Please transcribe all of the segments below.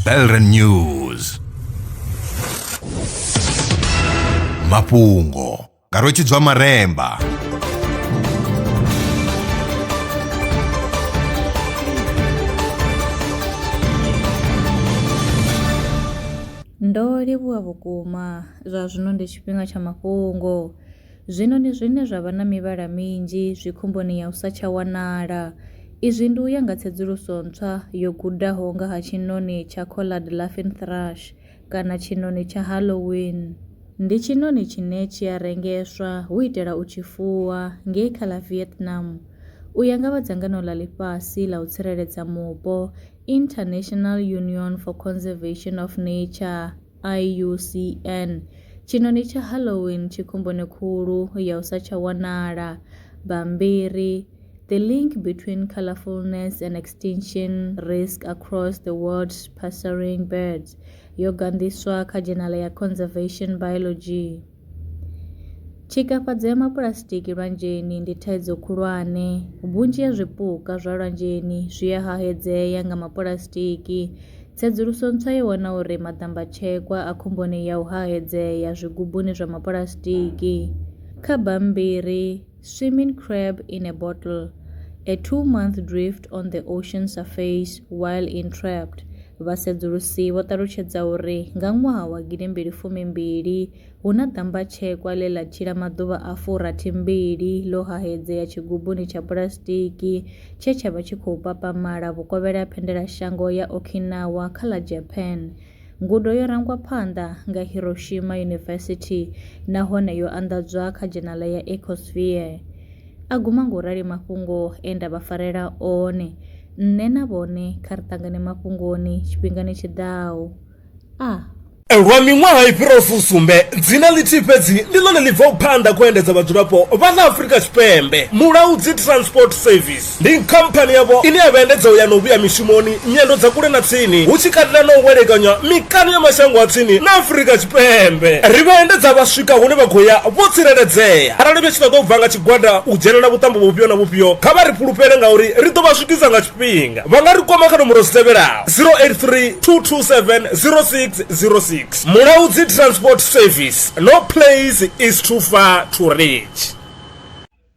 Belren News. Mafhungo. Rotshidzwa Maremba. Ndo livhuwa vhukuma zwa zwino ndi tshifhinga tsha mafhungo. Zwino ndi zwine zwa vha na mivhala minzhi zwikhumboni ya u sa tsha wanala. Izwi ndi u ya nga tsedzuluso ntswa yo gudaho nga ha tshinoni tsha collared laughing thrush kana tshinoni tsha Halloween. Ndi tshinoni tshine tshi a rengeswa hu itela u tshifuwa ngei kha ḽa Vietnam. U ya nga vha dzangano ḽa ḽifhasi ḽa u tsireledza mupo International Union for Conservation of Nature IUCN, tshinoni tsha Halloween tshikhumboni khulu ya u sa tsha wanala. Bambiri, the link between colorfulness and extinction risk across the world's passerine birds, yo gandiswa kha dzhenala ya Conservation Biology. Tshikafhadzo ya mapulastiki lwanzheni ndi thaidzo khulwane. Vhunzhi ha zwipuka zwa lwanzheni zwi a hahedzeya nga mapulastiki. Tsedzuluso ntswa yo wana uri maḓambatshekwa a khomboni ya u hahedzeya zwigubuni zwa mapulastiki. Kha bambiri, swimming crab in a bottle, a 2-month drift on the ocean surface while entrapped. Vhasedzulusi vho ṱalutshedza uri nga ṅwaha wa 2012 hu na ḓambatshekwa ḽe ḽa tshila maḓuvha a 42 ḽo hahedzeya tshigubuni tsha pulasitiki tshe tsha vha tshi khou papamala vhukovhela ha phendelashango ya Okinawa kha ḽa Japan. Ngudo yo rangwa phanḓa nga Hiroshima University nahone yo anḓadzwa kha dzhenala ya Ecosphere. A guma ngaurali mafhungo e nda vha farela one. Nṋe na vhone kha ri ṱangane mafhungoni tshifhingani tshiḓaho. Lwa miṅwaha i fhiraho fusumbe dzina ḽithihi fhedzi ndi ḽone ḽi bvaho phanḓa khou endedza vhadzulapo vha ḽa Afrika Tshipembe. Mulaudzi Transport Service ndi khamphani yavho ine ya vha endedza u ya na u vhuya mishumoni nyendo dza kule na tsini, hu tshi katela na u welekanya mikano ya mashango a tsini na Afrika Tshipembe. Ri vha endedza vha swika hune vha khou ya vho tsireledzea. Arali vha tshi ṱoḓa u bva nga tshigwada u dzhenelela vhuṱambo vhufhio na vhufhio, kha vha ri fhulufhele ngauri ri ḓo vha swikisa nga tshifhinga. Vha nga ri kwama kha nomboro dzi tevhelaho 083 227 0606. Mulaudzi Transport Service, no place is too far to reach.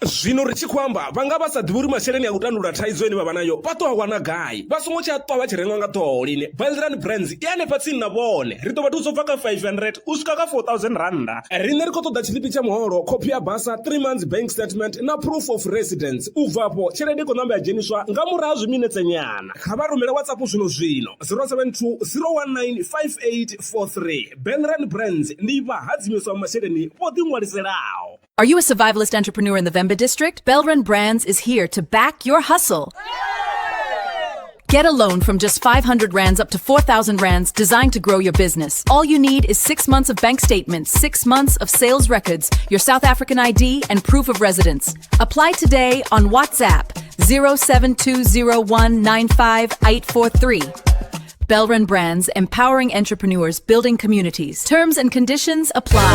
Zwino ri tshi khou amba vhanga vha sa ḓivhi uri masheleni a u tandulula thaidzo ine vha vha nayo vha ṱo a wana gai, vha songo tsha ṱwa vha tshi renga nga ṱhoho lini. Belren Brands i hanefha tsini na vhone, ri ḓo vha thusa u bva kha 500 u swika kha 4000 randa. Riṋe ri khou ṱoḓa tshiḽipi tsha muholo, khophi ya basa, 3 months bank statement na proof of residence. U bva afho tshelede i khou ṋamba ya dzheniswa nga murahu ha zwiminetse nyana. Kha vha rumele WhatsApp zwino 072 019 5843. Belren Brands ndi vhahadzimiswa masheleni vho ḓiṅwaliselaho. Are you a survivalist entrepreneur in the Vemba district? Belren Brands is here to back your hustle. Get a loan from just 500 rands up to 4,000 rands designed to grow your business. All you need is 6 months of bank statements, 6 months of sales records, your South African ID, and proof of residence. Apply today on WhatsApp 07201958843. Belren Brands, empowering entrepreneurs, building communities. Terms and conditions apply.